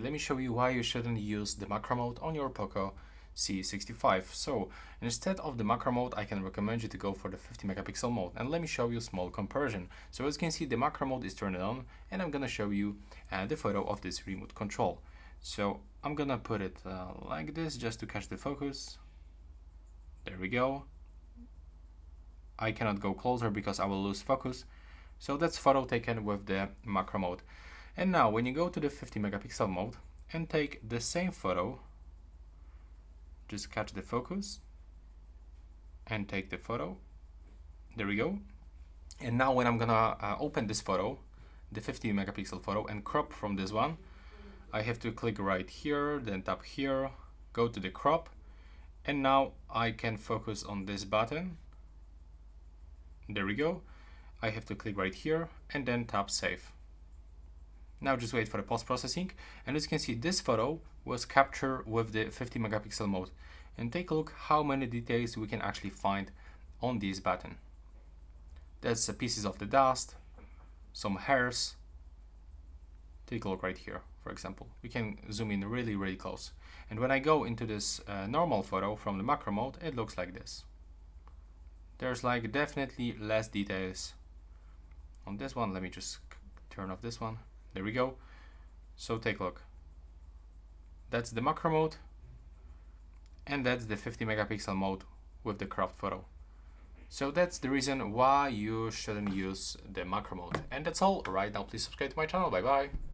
let me show you why you shouldn't use the macro mode on your POCO C65. So instead of the macro mode, I can recommend you to go for the 50 megapixel mode. And let me show you a small comparison. So as you can see, the macro mode is turned on, and I'm gonna show you the photo of this remote control. So I'm gonna put it like this just to catch the focus. There we go. I cannot go closer because I will lose focus. So that's photo taken with the macro mode. And now when you go to the 50 megapixel mode and take the same photo, just catch the focus and take the photo. There we go. And now when I'm gonna open this photo, the 50 megapixel photo, and crop from this one, I have to click right here, then tap here, go to the crop, and now I can focus on this button. There we go. I have to click right here and then tap save. Now just wait for the post-processing, and as you can see, this photo was captured with the 50 megapixel mode. And take a look how many details we can actually find on this button. There's pieces of the dust, some hairs. Take a look right here, for example. We can zoom in really close. And when I go into this normal photo from the macro mode, it looks like this. There's like definitely less details on this one. Let me just turn off this one. There we go. So take a look. That's the macro mode, and that's the 50 megapixel mode with the cropped photo. So that's the reason why you shouldn't use the macro mode. And that's all. Right now, please subscribe to my channel. Bye bye.